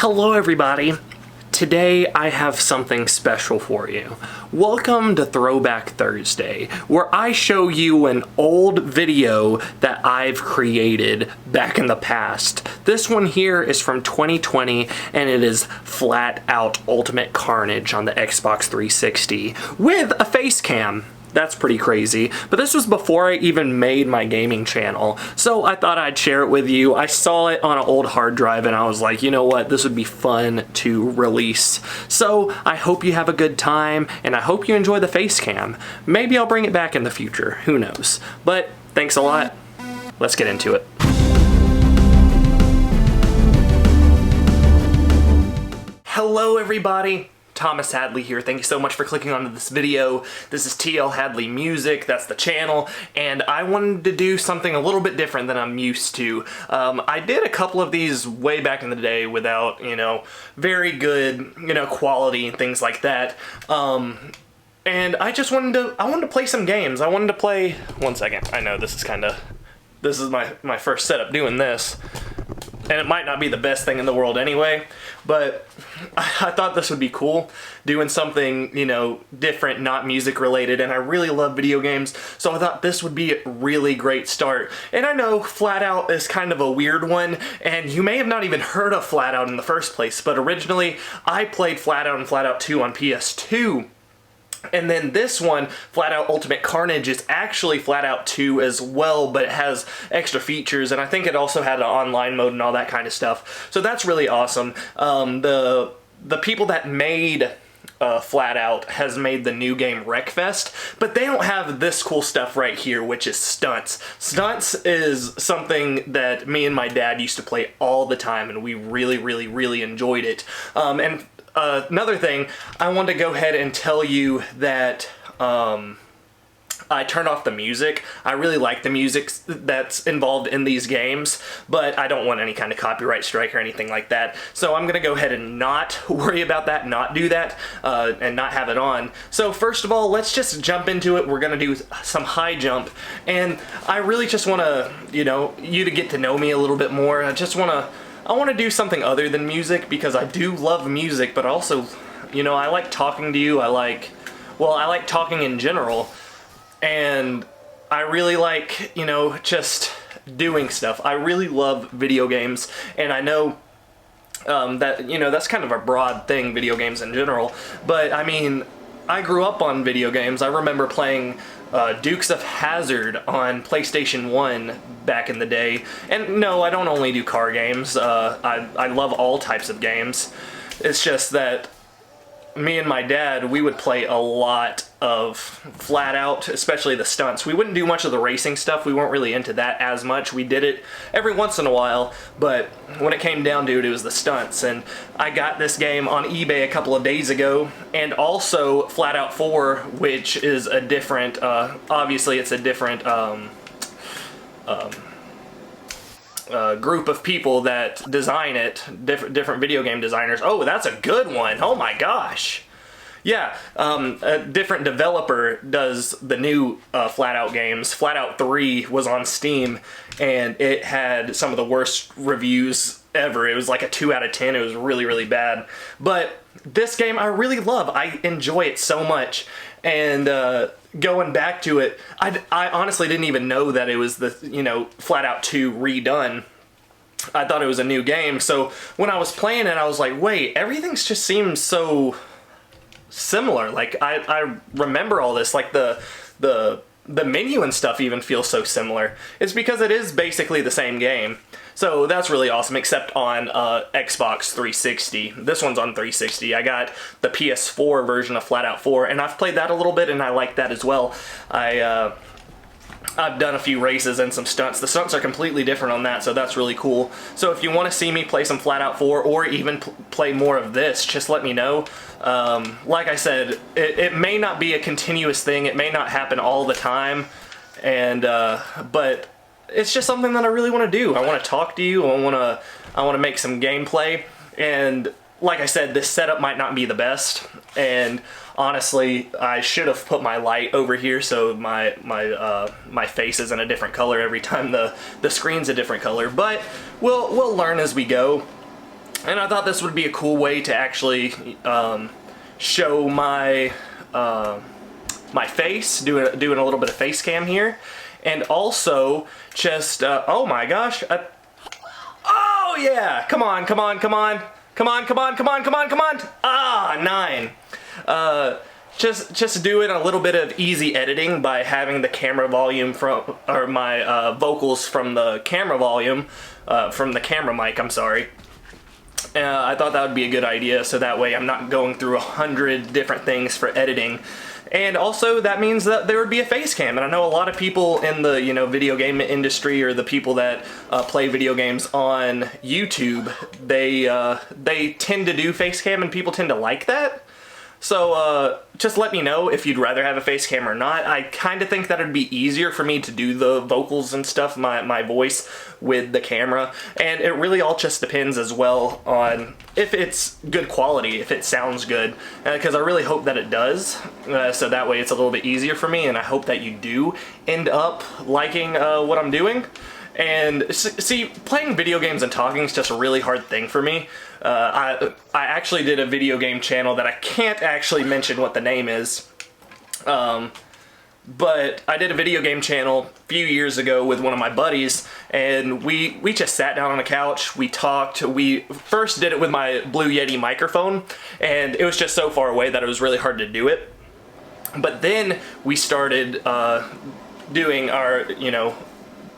Hello everybody! Today I have something special for you. Welcome to Throwback Thursday, where I show you an old video that I've created back in the past. This one here is from 2020 and it is FlatOut Ultimate Carnage on the Xbox 360 with a face cam. That's pretty crazy, but this was before I even made my gaming channel, so I thought I'd share it with you. I saw it on an old hard drive and I was like, you know what, this would be fun to release. So I hope you have a good time and I hope you enjoy the face cam. Maybe I'll bring it back in the future, who knows. But thanks a lot. Let's get into it. Hello everybody. Thomas Hadley here. Thank you so much for clicking onto this video. This is TL Hadley Music, that's the channel, and I wanted to do something a little bit different than I'm used to. I did a couple of these way back in the day without, very good, quality and things like that. And I just wanted to play some games. I wanted to play, one second, I know this is my first setup doing this. And it might not be the best thing in the world anyway, but I thought this would be cool, doing something, different, not music related, and I really love video games, so I thought this would be a really great start. And I know FlatOut is kind of a weird one, and you may have not even heard of FlatOut in the first place, but originally I played FlatOut and FlatOut 2 on PS2. And then this one, FlatOut Ultimate Carnage, is actually FlatOut 2 as well, but it has extra features, and I think it also had an online mode and all that kind of stuff. So that's really awesome. The people that made FlatOut has made the new game Wreckfest, but they don't have this cool stuff right here, which is STUNTS. STUNTS is something that me and my dad used to play all the time, and we really enjoyed it. Another thing, I want to go ahead and tell you that I turned off the music. I really like the music that's involved in these games, but I don't want any kind of copyright strike or anything like that. So I'm going to go ahead and not worry about that, not do that, and not have it on. So first of all, let's just jump into it. We're going to do some high jump, and I really just want to, you to get to know me a little bit more. I want to do something other than music because I do love music, but also, I like talking to you. I like talking in general, and I really like, just doing stuff. I really love video games, and I know that, that's kind of a broad thing, video games in general, but I mean, I grew up on video games. I remember playing Dukes of Hazzard on PlayStation 1 back in the day. And no, I don't only do car games. I love all types of games. It's just that me and my dad, we would play a lot of FlatOut, especially the stunts. We wouldn't do much of the racing stuff. We weren't really into that as much. We did it every once in a while, but when it came down to it, it was the stunts. And I got this game on eBay a couple of days ago, and also FlatOut 4, which is a different, obviously it's a different group of people that design it, different video game designers. Oh, that's a good one. Oh my gosh. Yeah, a different developer does the new FlatOut games. FlatOut 3 was on Steam, and it had some of the worst reviews ever. It was like a 2 out of 10. It was really bad. But this game I really love. I enjoy it so much. And going back to it, I honestly didn't even know that it was the, FlatOut 2 redone. I thought it was a new game. So when I was playing it, I was like, wait, everything just seems so similar. Like I remember all this, like the menu and stuff even feels so similar. It's because it is basically the same game. So that's really awesome, except on Xbox 360. This one's on 360. I got the PS4 version of FlatOut 4, and I've played that a little bit, and I like that as well. I've done a few races and some stunts. The stunts are completely different on that, so that's really cool. So if you want to see me play some FlatOut 4 or even play more of this, just let me know. Like I said, it may not be a continuous thing. It may not happen all the time, and but it's just something that I really want to do. I want to talk to you. I want to make some gameplay, and like I said, this setup might not be the best, and honestly, I should have put my light over here so my face isn't a different color every time the screen's a different color, but we'll learn as we go. And I thought this would be a cool way to actually show my my face, doing a little bit of face cam here, and also just oh my gosh, oh yeah, come on, come on, come on, come on, come on, come on, come on, come on, ah, 9. Just doing a little bit of easy editing by having the camera volume from, or my vocals from the camera volume, from the camera mic, I'm sorry. I thought that would be a good idea, so that way I'm not going through 100 different things for editing. And also that means that there would be a face cam, and I know a lot of people in the, you know, video game industry, or the people that play video games on YouTube, they tend to do face cam and people tend to like that. So just let me know if you'd rather have a face cam or not. I kind of think that it'd be easier for me to do the vocals and stuff, my voice, with the camera. And it really all just depends as well on if it's good quality, if it sounds good. Because I really hope that it does, so that way it's a little bit easier for me, and I hope that you do end up liking what I'm doing. And see, playing video games and talking is just a really hard thing for me. I actually did a video game channel that I can't actually mention what the name is. But I did a video game channel a few years ago with one of my buddies, and we just sat down on a couch, we talked. We first did it with my Blue Yeti microphone, and it was just so far away that it was really hard to do it. But then we started doing our, you know,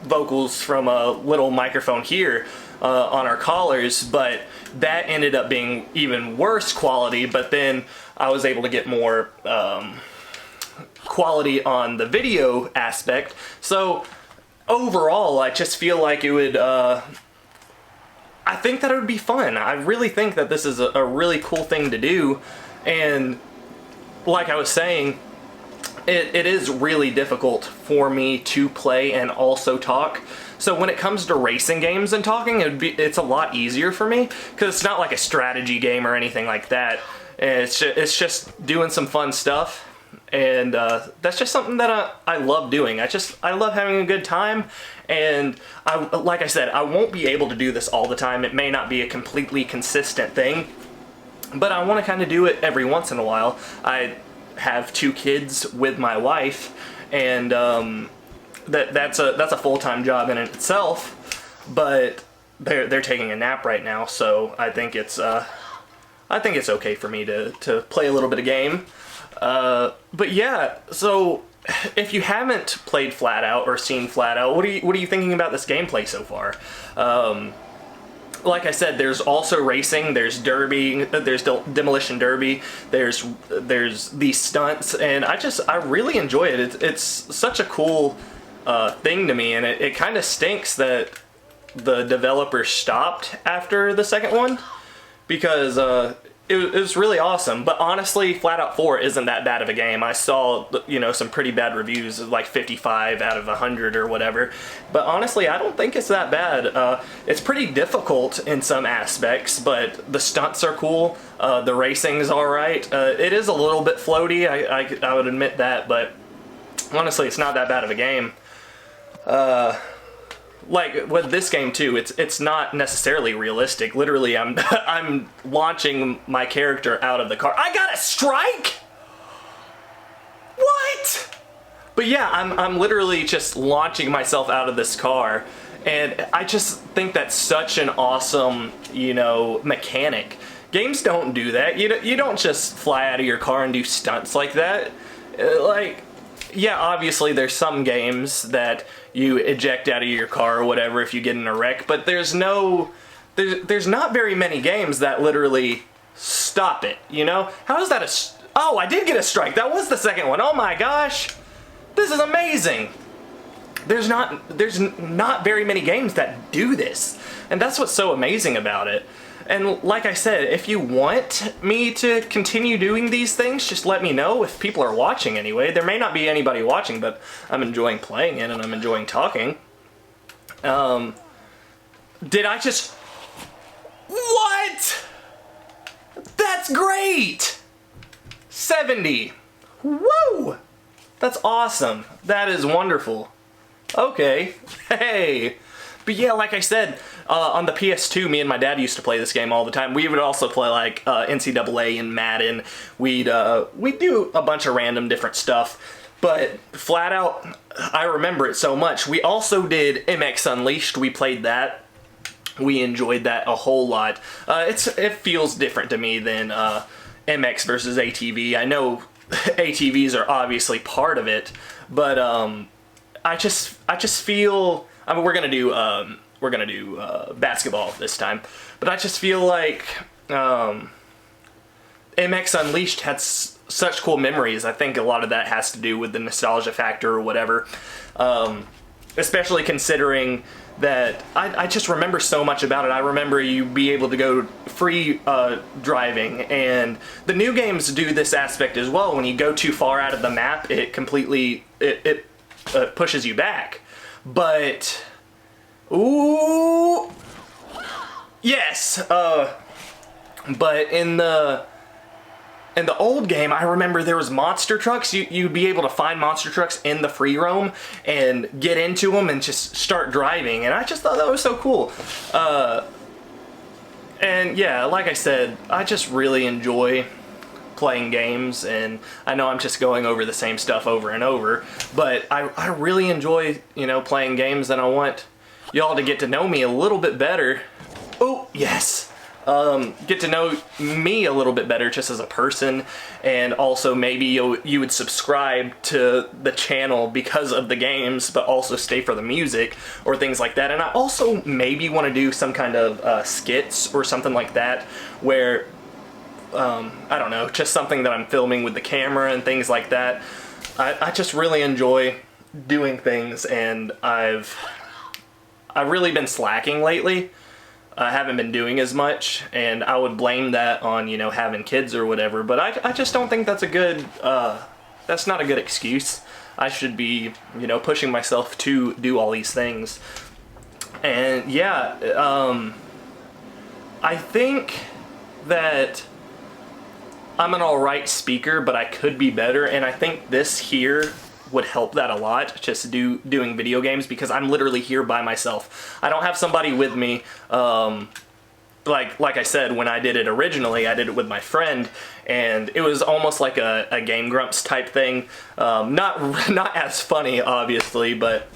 vocals from a little microphone here on our collars, but that ended up being even worse quality. But then I was able to get more quality on the video aspect. So overall, I just feel like it would, I think that it would be fun. I really think that this is a really cool thing to do. And like I was saying, it is really difficult for me to play and also talk. So when it comes to racing games and talking, it's a lot easier for me, because it's not like a strategy game or anything like that. It's just doing some fun stuff, and that's just something that I love doing. I love having a good time, and like I said, I won't be able to do this all the time. It may not be a completely consistent thing, but I want to kind of do it every once in a while. I have 2 kids with my wife, and that's a full-time job in itself, but they're taking a nap right now, so I think it's okay for me to play a little bit of game. But yeah, so if you haven't played FlatOut or seen FlatOut, what are you thinking about this gameplay so far? Like I said, there's also racing, there's derby, there's demolition derby, there's these stunts, and I really enjoy it. It's such a cool thing to me, and it kind of stinks that the developer stopped after the second one, because it was really awesome. But honestly, FlatOut 4 isn't that bad of a game. I saw, you know, some pretty bad reviews, like 55 out of 100 or whatever. But honestly, I don't think it's that bad. It's pretty difficult in some aspects, but the stunts are cool. The racing's alright. It is a little bit floaty, I would admit that, but honestly, it's not that bad of a game. Like with this game too, it's not necessarily realistic. Literally, I'm launching my character out of the car. I got a strike? What? But yeah, I'm literally just launching myself out of this car, and I just think that's such an awesome, you know, mechanic. Games don't do that. You don't just fly out of your car and do stunts like that. Like, yeah, obviously there's some games that you eject out of your car or whatever if you get in a wreck, but there's not very many games that literally stop it, you know? How is that oh, I did get a strike. That was the second one. Oh my gosh. This is amazing. There's not very many games that do this, and that's what's so amazing about it. And like I said, if you want me to continue doing these things, just let me know. If people are watching anyway. There may not be anybody watching, but I'm enjoying playing it and I'm enjoying talking. Did I just... What? That's great! 70. Woo! That's awesome. That is wonderful. Okay. Hey. But yeah, like I said, On the PS2, me and my dad used to play this game all the time. We would also play like NCAA and Madden. We'd do a bunch of random different stuff. But FlatOut, I remember it so much. We also did MX Unleashed. We played that. We enjoyed that a whole lot. It feels different to me than MX versus ATV. I know ATVs are obviously part of it, but I just feel. I mean, we're gonna do basketball this time, but I just feel like MX Unleashed had such cool memories. I think a lot of that has to do with the nostalgia factor or whatever, especially considering that I just remember so much about it. I remember you be able to go free driving, and the new games do this aspect as well. When you go too far out of the map, it completely pushes you back. But ooh, yes. But in the old game, I remember there was monster trucks. You'd be able to find monster trucks in the free roam and get into them and just start driving. And I just thought that was so cool. And yeah, like I said, I just really enjoy playing games. And I know I'm just going over the same stuff over and over, but I really enjoy, playing games, and I want y'all to get to know me a little bit better. Oh, yes. Get to know me a little bit better just as a person, and also maybe you would subscribe to the channel because of the games, but also stay for the music or things like that. And I also maybe want to do some kind of skits or something like that where, I don't know, just something that I'm filming with the camera and things like that. I just really enjoy doing things, and I've really been slacking lately. I haven't been doing as much, and I would blame that on, having kids or whatever, but I just don't think that's that's not a good excuse. I should be, pushing myself to do all these things. And yeah, I think that I'm an alright speaker, but I could be better, and I think this here would help that a lot, just doing video games, because I'm literally here by myself. I don't have somebody with me. Like I said, when I did it originally, I did it with my friend, and it was almost like a Game Grumps type thing. Not as funny, obviously, but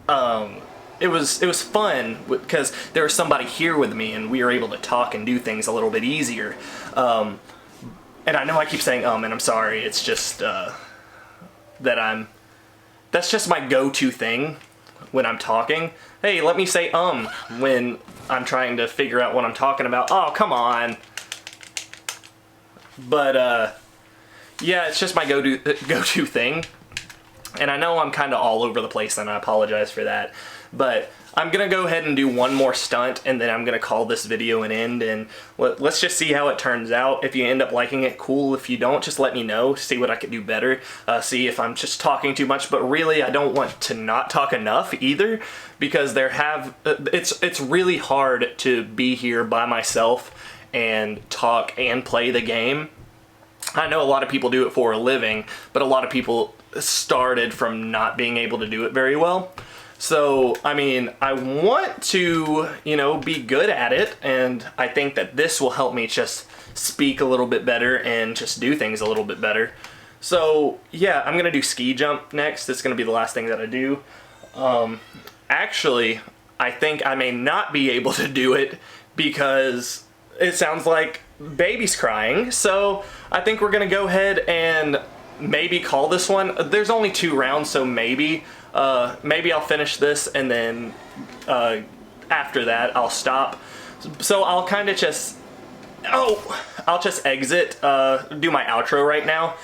it was fun because there was somebody here with me, and we were able to talk and do things a little bit easier. And I know I keep saying and I'm sorry. It's just that's just my go-to thing when I'm talking. Hey, let me say when I'm trying to figure out what I'm talking about. Oh, come on. But yeah, it's just my go-to thing. And I know I'm kind of all over the place, and I apologize for that. But I'm gonna go ahead and do one more stunt, and then I'm gonna call this video an end, and let's just see how it turns out. If you end up liking it, cool. If you don't, just let me know, see what I could do better, see if I'm just talking too much. But really, I don't want to not talk enough either, because it's really hard to be here by myself and talk and play the game. I know a lot of people do it for a living, but a lot of people started from not being able to do it very well. So, I mean, I want to, be good at it, and I think that this will help me just speak a little bit better and just do things a little bit better. So, yeah, I'm going to do ski jump next. It's going to be the last thing that I do. Actually, I think I may not be able to do it because it sounds like baby's crying. So, I think we're going to go ahead and maybe call this one. There's only 2 rounds, so maybe I'll finish this, and then after that I'll stop. So I'll kind of just, I'll just exit, do my outro right now.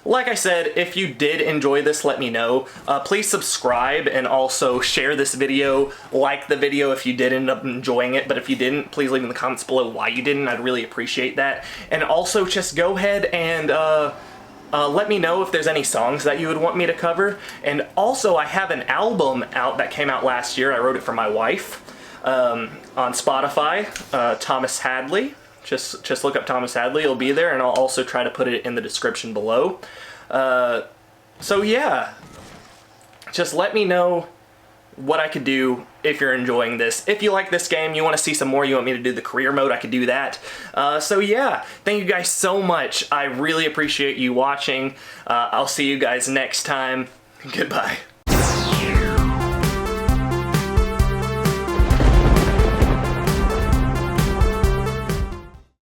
Like I said, if you did enjoy this, let me know. Please subscribe, and also share this video, like the video if you did end up enjoying it, but if you didn't, please leave in the comments below why you didn't. I'd really appreciate that. And also just go ahead and let me know if there's any songs that you would want me to cover. And also, I have an album out that came out last year. I wrote it for my wife on Spotify, Thomas Hadley. Just look up Thomas Hadley. It'll be there, and I'll also try to put it in the description below. So yeah, just let me know what I could do if you're enjoying this. If you like this game, you want to see some more, you want me to do the career mode, I could do that. So yeah, thank you guys so much. I really appreciate you watching. I'll see you guys next time. Goodbye.